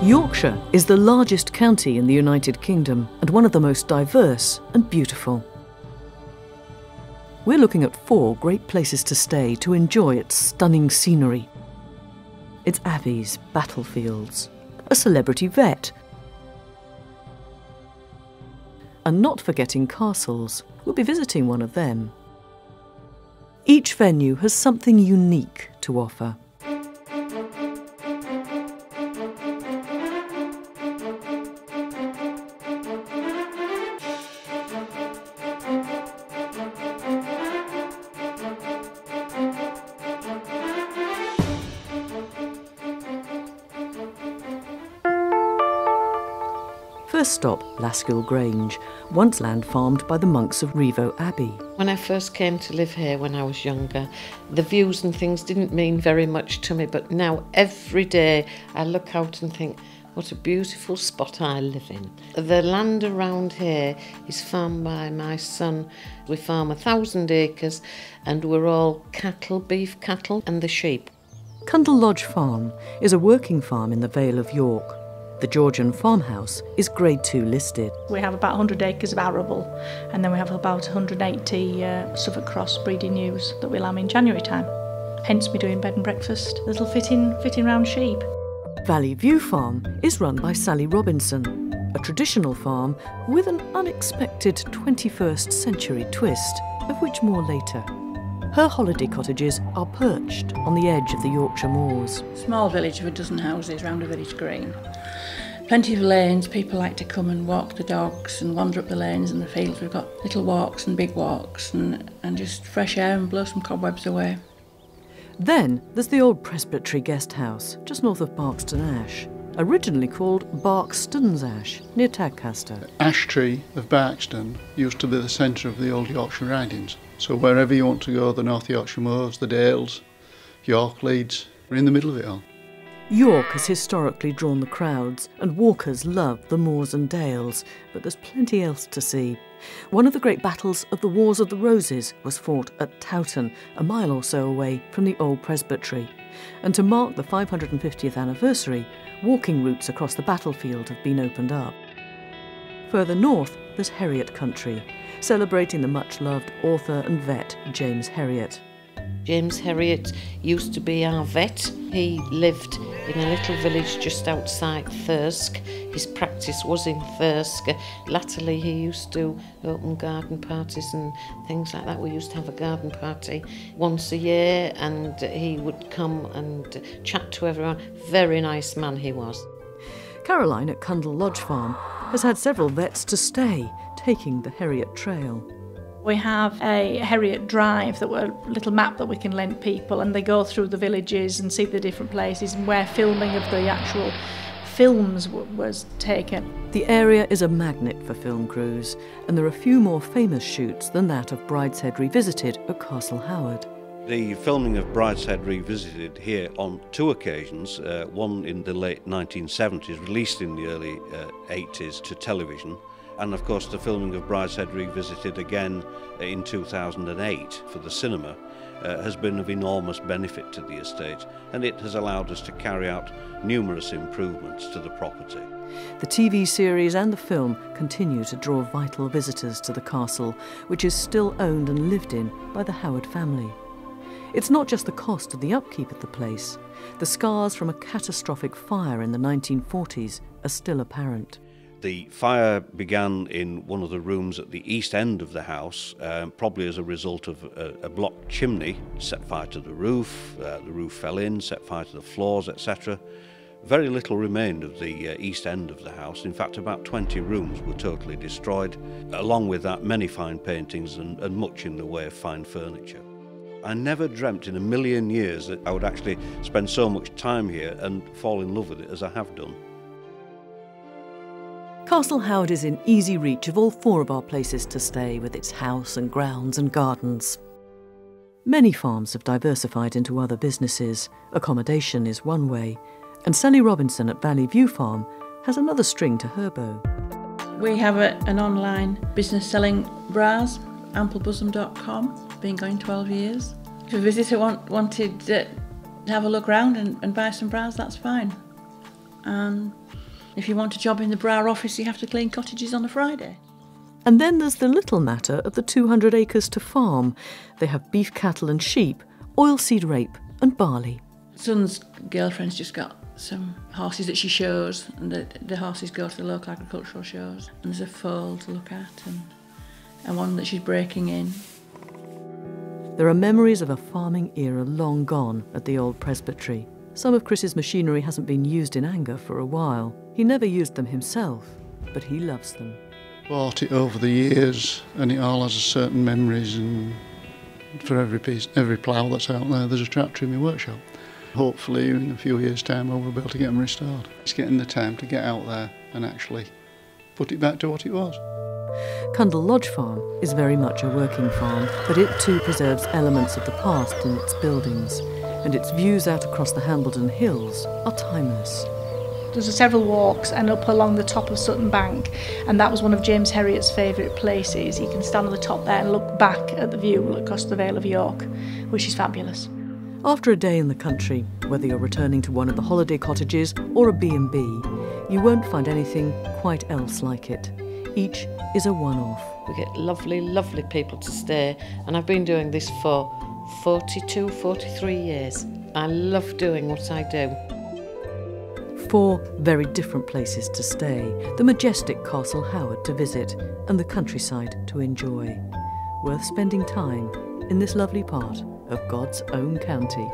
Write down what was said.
Yorkshire is the largest county in the United Kingdom and one of the most diverse and beautiful. We're looking at 4 great places to stay to enjoy its stunning scenery. Its abbeys, battlefields, a celebrity vet, and not forgetting castles. We'll be visiting one of them. Each venue has something unique to offer. First stop, Laskgill Grange, once land farmed by the monks of Revo Abbey. When I first came to live here when I was younger, the views and things didn't mean very much to me, but now every day I look out and think, what a beautiful spot I live in. The land around here is farmed by my son. We farm 1,000 acres and we're all cattle, beef cattle and the sheep. Cundall Lodge Farm is a working farm in the Vale of York. The Georgian farmhouse is Grade 2 listed. We have about 100 acres of arable and then we have about 180 Suffolk Cross breeding ewes that we lamb in January time. Hence me doing bed and breakfast, little fitting round sheep. Valley View Farm is run by Sally Robinson, a traditional farm with an unexpected 21st century twist, of which more later. Her holiday cottages are perched on the edge of the Yorkshire moors. Small village of a dozen houses round a village green. Plenty of lanes, people like to come and walk the dogs and wander up the lanes and the fields. We've got little walks and big walks and just fresh air and blow some cobwebs away. Then there's the old Presbytery guest house, just north of Barkston Ash, originally called Barkston's Ash, near Tadcaster. The ash tree of Barkston used to be the centre of the old Yorkshire ridings. So wherever you want to go, the North Yorkshire moors, the Dales, York, Leeds, we're in the middle of it all. York has historically drawn the crowds, and walkers love the moors and dales, but there's plenty else to see. One of the great battles of the Wars of the Roses was fought at Towton, a mile or so away from the old Presbytery. And to mark the 550th anniversary, walking routes across the battlefield have been opened up. Further north, there's Herriot country, celebrating the much-loved author and vet James Herriot. James Herriot used to be our vet. He lived in a little village just outside Thirsk. His practice was in Thirsk. Latterly he used to open garden parties and things like that. We used to have a garden party once a year and he would come and chat to everyone. Very nice man he was. Caroline at Cundall Lodge Farm has had several vets to stay, taking the Herriot Trail. We have a Herriot Drive, a little map that we can lend people, and they go through the villages and see the different places and where filming of the actual films was taken. The area is a magnet for film crews, and there are few more famous shoots than that of Brideshead Revisited at Castle Howard. The filming of Brideshead Revisited here on 2 occasions, one in the late 1970s, released in the early 80s to television, and of course the filming of Brideshead Revisited again in 2008 for the cinema has been of enormous benefit to the estate, and it has allowed us to carry out numerous improvements to the property. The TV series and the film continue to draw vital visitors to the castle, which is still owned and lived in by the Howard family. It's not just the cost of the upkeep of the place. The scars from a catastrophic fire in the 1940s are still apparent. The fire began in one of the rooms at the east end of the house, probably as a result of a blocked chimney, set fire to the roof fell in, set fire to the floors, etc. Very little remained of the east end of the house. In fact, about 20 rooms were totally destroyed. Along with that, many fine paintings and much in the way of fine furniture. I never dreamt in a million years that I would actually spend so much time here and fall in love with it as I have done. Castle Howard is in easy reach of all 4 of our places to stay, with its house and grounds and gardens. Many farms have diversified into other businesses. Accommodation is one way, and Sally Robinson at Valley View Farm has another string to her bow. We have an online business selling bras, amplebosom.com, been going 12 years. If a visitor wanted to have a look round and buy some bras, that's fine. If you want a job in the Borough office, you have to clean cottages on a Friday. And then there's the little matter of the 200 acres to farm. They have beef cattle and sheep, oilseed rape and barley. Son's girlfriend's just got some horses that she shows, and the horses go to the local agricultural shows. And there's a foal to look at and one that she's breaking in. There are memories of a farming era long gone at the old Presbytery. Some of Chris's machinery hasn't been used in anger for a while. He never used them himself, but he loves them. Bought it over the years, and it all has certain memories, and for every plough that's out there, there's a tractor in my workshop. Hopefully in a few years' time I will be able to get them restored. It's getting the time to get out there and actually put it back to what it was. Cundall Lodge Farm is very much a working farm, but it too preserves elements of the past in its buildings, and its views out across the Hambledon Hills are timeless. There's several walks and up along the top of Sutton Bank, and that was one of James Herriot's favourite places. You can stand on the top there and look back at the view across the Vale of York, which is fabulous. After a day in the country, whether you're returning to one of the holiday cottages or a B&B, you won't find anything quite else like it. Each is a one-off. We get lovely, lovely people to stay, and I've been doing this for 42, 43 years. I love doing what I do. 4 very different places to stay, the majestic Castle Howard to visit and the countryside to enjoy. Worth spending time in this lovely part of God's own county.